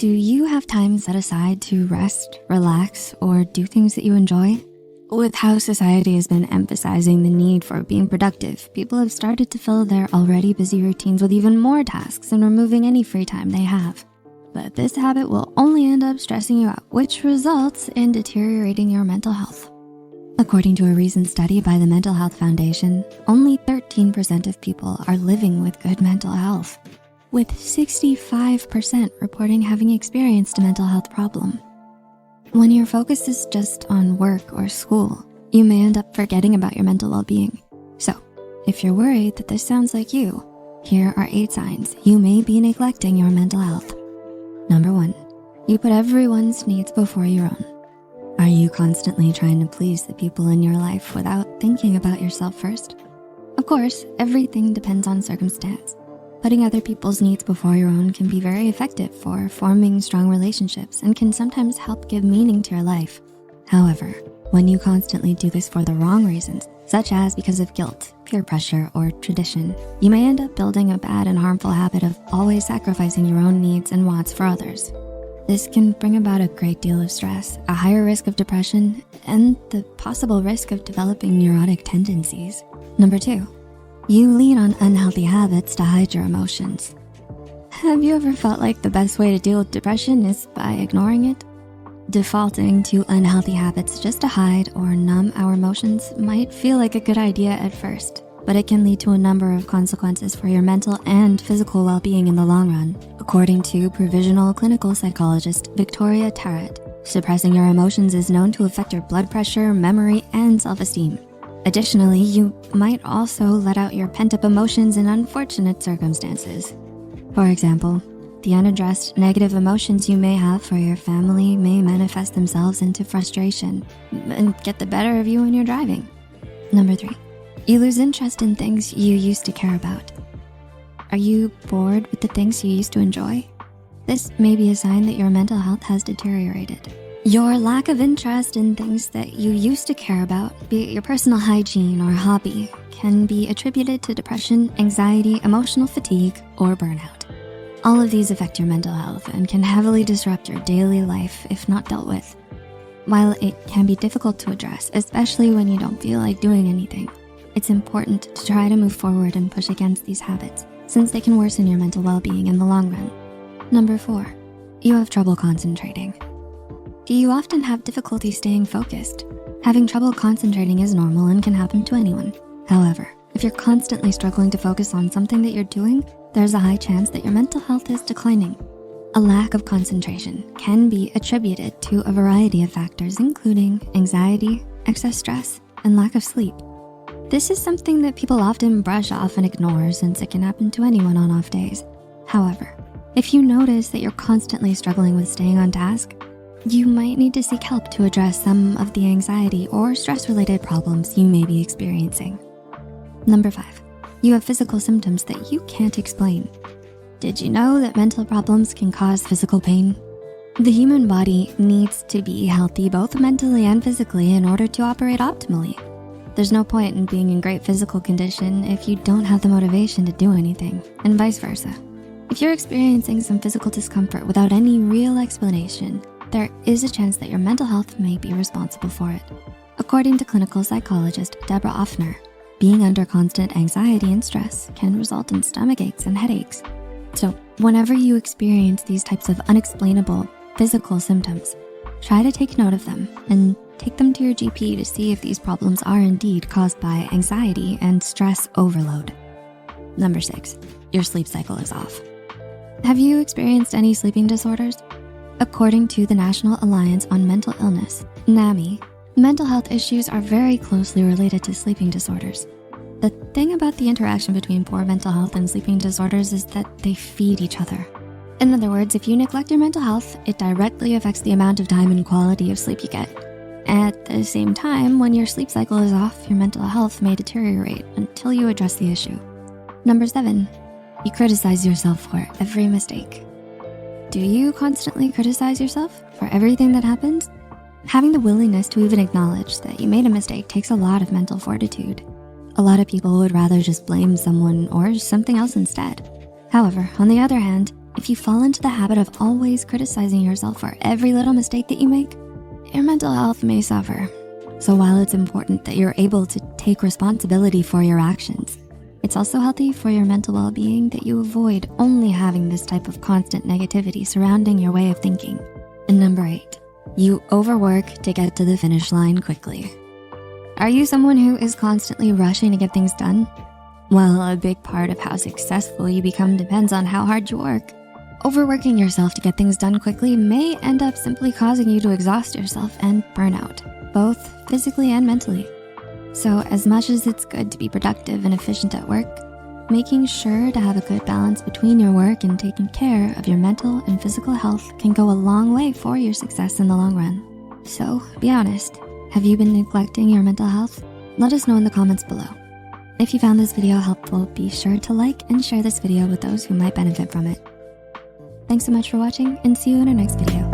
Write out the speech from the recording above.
Do you have time set aside to rest, relax, or do things that you enjoy? With how society has been emphasizing the need for being productive, people have started to fill their already busy routines with even more tasks and removing any free time they have. But this habit will only end up stressing you out, which results in deteriorating your mental health. According to a recent study by the Mental Health Foundation, only 13% of people are living with good mental health, with 65% reporting having experienced a mental health problem. When your focus is just on work or school, you may end up forgetting about your mental well-being. So, if you're worried that this sounds like you, here are 8 signs you may be neglecting your mental health. Number 1, you put everyone's needs before your own. Are you constantly trying to please the people in your life without thinking about yourself first? Of course, everything depends on circumstance. Putting other people's needs before your own can be very effective for forming strong relationships and can sometimes help give meaning to your life. However, when you constantly do this for the wrong reasons, such as because of guilt, peer pressure, or tradition, you may end up building a bad and harmful habit of always sacrificing your own needs and wants for others. This can bring about a great deal of stress, a higher risk of depression, and the possible risk of developing neurotic tendencies. Number 2, you lean on unhealthy habits to hide your emotions. Have you ever felt like the best way to deal with depression is by ignoring it? Defaulting to unhealthy habits just to hide or numb our emotions might feel like a good idea at first, but it can lead to a number of consequences for your mental and physical well-being in the long run. According to provisional clinical psychologist Victoria Tarrant, suppressing your emotions is known to affect your blood pressure, memory, and self-esteem. Additionally, you might also let out your pent-up emotions in unfortunate circumstances. For example, the unaddressed negative emotions you may have for your family may manifest themselves into frustration and get the better of you when you're driving. Number 3, you lose interest in things you used to care about. Are you bored with the things you used to enjoy? This may be a sign that your mental health has deteriorated. Your lack of interest in things that you used to care about, be it your personal hygiene or hobby, can be attributed to depression, anxiety, emotional fatigue, or burnout. All of these affect your mental health and can heavily disrupt your daily life if not dealt with. While it can be difficult to address, especially when you don't feel like doing anything, it's important to try to move forward and push against these habits, since they can worsen your mental well-being in the long run. Number 4, you have trouble concentrating. Do you often have difficulty staying focused? Having trouble concentrating is normal and can happen to anyone. However, if you're constantly struggling to focus on something that you're doing, there's a high chance that your mental health is declining. A lack of concentration can be attributed to a variety of factors, including anxiety, excess stress, and lack of sleep. This is something that people often brush off and ignore since it can happen to anyone on off days. However, if you notice that you're constantly struggling with staying on task, you might need to seek help to address some of the anxiety or stress-related problems you may be experiencing. Number 5, you have physical symptoms that you can't explain. Did you know that mental problems can cause physical pain? The human body needs to be healthy both mentally and physically in order to operate optimally. There's no point in being in great physical condition if you don't have the motivation to do anything, and vice versa. If you're experiencing some physical discomfort without any real explanation, there is a chance that your mental health may be responsible for it. According to clinical psychologist Deborah Offner, being under constant anxiety and stress can result in stomach aches and headaches. So whenever you experience these types of unexplainable physical symptoms, try to take note of them and take them to your GP to see if these problems are indeed caused by anxiety and stress overload. Number 6, your sleep cycle is off. Have you experienced any sleeping disorders? According to the National Alliance on Mental Illness, NAMI, mental health issues are very closely related to sleeping disorders. The thing about the interaction between poor mental health and sleeping disorders is that they feed each other. In other words, if you neglect your mental health, it directly affects the amount of time and quality of sleep you get. At the same time, when your sleep cycle is off, your mental health may deteriorate until you address the issue. Number 7, you criticize yourself for every mistake. Do you constantly criticize yourself for everything that happens? Having the willingness to even acknowledge that you made a mistake takes a lot of mental fortitude. A lot of people would rather just blame someone or something else instead. However, on the other hand, If you fall into the habit of always criticizing yourself for every little mistake that you make, your mental health may suffer. So while it's important that you're able to take responsibility for your actions, it's also healthy for your mental well-being that you avoid only having this type of constant negativity surrounding your way of thinking. And number 8, you overwork to get to the finish line quickly. Are you someone who is constantly rushing to get things done? Well, a big part of how successful you become depends on how hard you work. Overworking yourself to get things done quickly may end up simply causing you to exhaust yourself and burn out, both physically and mentally. So as much as it's good to be productive and efficient at work, making sure to have a good balance between your work and taking care of your mental and physical health can go a long way for your success in the long run. So be honest, have you been neglecting your mental health? Let us know in the comments below. If you found this video helpful, be sure to like and share this video with those who might benefit from it. Thanks so much for watching, and see you in our next video.